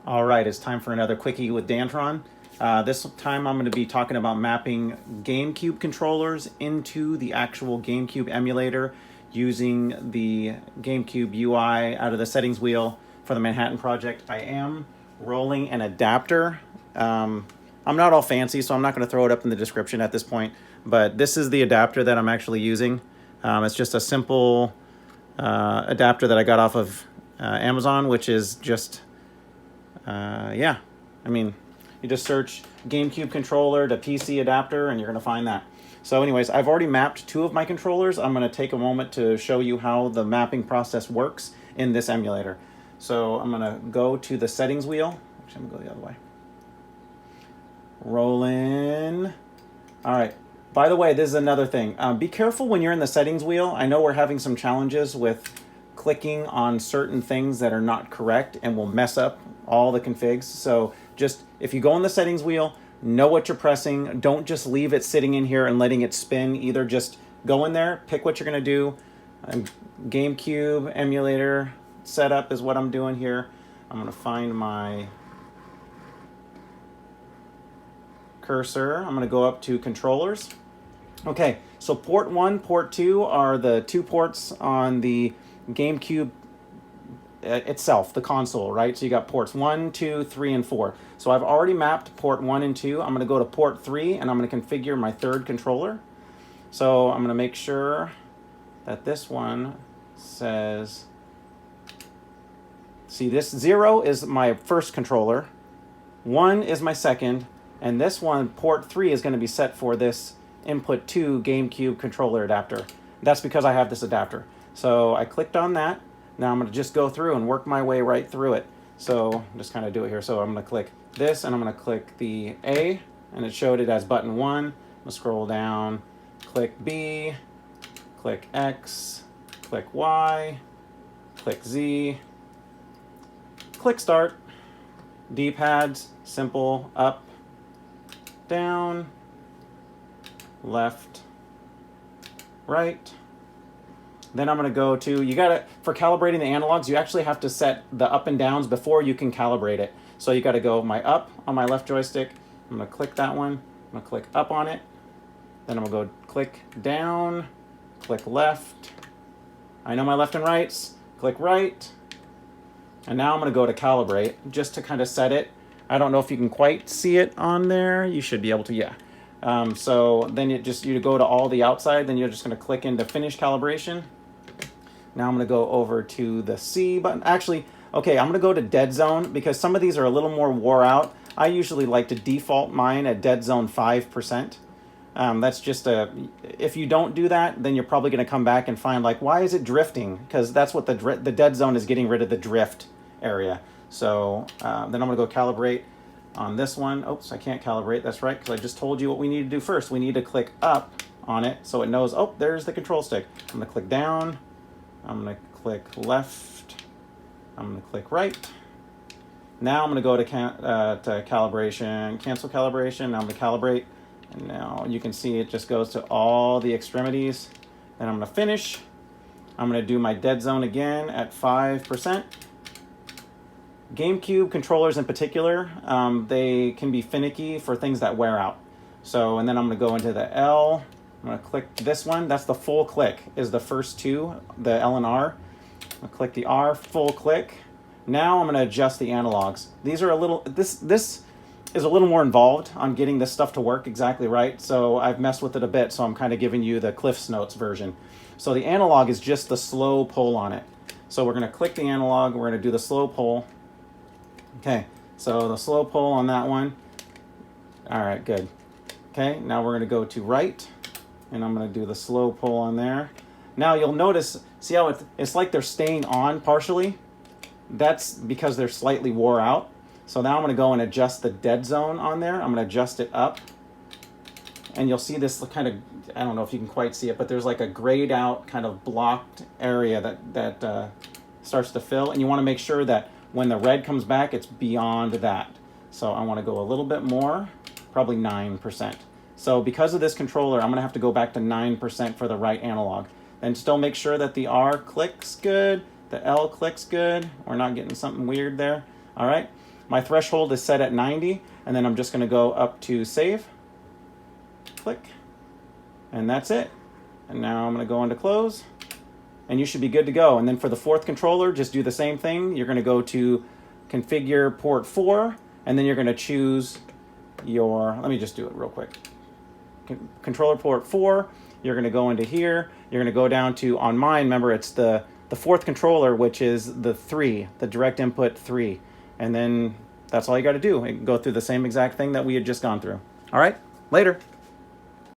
All right, it's time for another quickie with Dantron. This time I'm going to be talking about mapping GameCube controllers into the actual GameCube emulator using the GameCube UI out of the settings wheel for the Manhattan project. I am rolling an adapter. I'm not all fancy, so I'm not going to throw it up in the description at this point, but this is the adapter that I'm actually using. It's just a simple adapter that I got off of Amazon, which is just yeah, I mean, you just search GameCube controller to PC adapter and you're going to find that. So anyways, I've already mapped two of my controllers. I'm going to take a moment to show you how the mapping process works in this emulator. So I'm going to go to the settings wheel. Actually, I'm going to go the other way. Rolling. All right. By the way, this is another thing. Be careful when you're in the settings wheel. I know we're having some challenges with clicking on certain things that are not correct and will mess up all the configs. So just, if you go in the settings wheel, know what you're pressing. Don't just leave it sitting in here and letting it spin. Either just go in there, pick what you're going to do. GameCube emulator setup is what I'm doing here. I'm going to find my cursor. I'm going to go up to controllers. Okay, so port 1, port 2 are the two ports on the GameCube itself, the console, right? So you got ports 1, 2, 3, and 4. So I've already mapped port 1 and 2. I'm going to go to port 3, and I'm going to configure my third controller. So I'm going to make sure that this one says, see, this 0 is my first controller, 1 is my second, and this one, port 3, is going to be set for this input 2 GameCube controller adapter. That's because I have this adapter. So I clicked on that. Now I'm going to just go through and work my way right through it. So just kind of do it here. So I'm going to click this, and I'm going to click the A, and it showed it as button 1. I'm going to scroll down, click B, click X, click Y, click Z, click Start. D-pads, simple, up, down, left, right. Then I'm going to go to, for calibrating the analogs, you actually have to set the up and downs before you can calibrate it. So you got to go my up on my left joystick. I'm going to click that one. I'm going to click up on it. Then I'm going to go click down, click left. I know my left and rights. Click right. And now I'm going to go to calibrate just to kind of set it. I don't know if you can quite see it on there. You should be able to, yeah. So then you go to all the outside. Then you're just going to click into finish calibration. Now I'm going to go over to the C button. Actually, okay, I'm going to go to dead zone because some of these are a little more wore out. I usually like to default mine at dead zone 5%. That's just if you don't do that, then you're probably going to come back and find, like, why is it drifting? Because that's what the dead zone is, getting rid of the drift area. So then I'm going to go calibrate on this one. Oops, I can't calibrate. That's right, because I just told you what we need to do first. We need to click up on it so it knows, oh, there's the control stick. I'm going to click down. I'm going to click left. I'm going to click right. Now I'm going to go to calibration, cancel calibration. Now I'm going to calibrate. And now you can see it just goes to all the extremities. Then I'm going to finish. I'm going to do my dead zone again at 5%. GameCube controllers in particular, they can be finicky for things that wear out. So, and then I'm going to go into the L. I'm going to click this one. That's the full click, is the first two, the L and R. I'll click the R, full click. Now I'm going to adjust the analogs. These are a little, this is a little more involved on getting this stuff to work exactly right. So I've messed with it a bit, so I'm kind of giving you the Cliff's Notes version. So the analog is just the slow pull on it. So we're going to click the analog, we're going to do the slow pull. Okay, so the slow pull on that one. All right, good. Okay, now we're going to go to right, and I'm going to do the slow pull on there. Now you'll notice, see how it's like they're staying on partially? That's because they're slightly wore out. So now I'm going to go and adjust the dead zone on there. I'm going to adjust it up. And you'll see this kind of, I don't know if you can quite see it, but there's like a grayed out kind of blocked area that starts to fill. And you want to make sure that when the red comes back, it's beyond that. So I want to go a little bit more, probably 9%. So because of this controller, I'm going to have to go back to 9% for the right analog. And still make sure that the R clicks good, the L clicks good. We're not getting something weird there. All right. My threshold is set at 90, and then I'm just going to go up to save. Click. And that's it. And now I'm going to go into close. And you should be good to go. And then for the fourth controller, just do the same thing. You're going to go to configure port 4, and then you're going to choose your, let me just do it real quick. Controller port 4, you're going to go into here. You're going to go down to, on mine, remember it's the fourth controller, which is the 3, the direct input 3. And then that's all you got to do. Go through the same exact thing that we had just gone through. All right, later.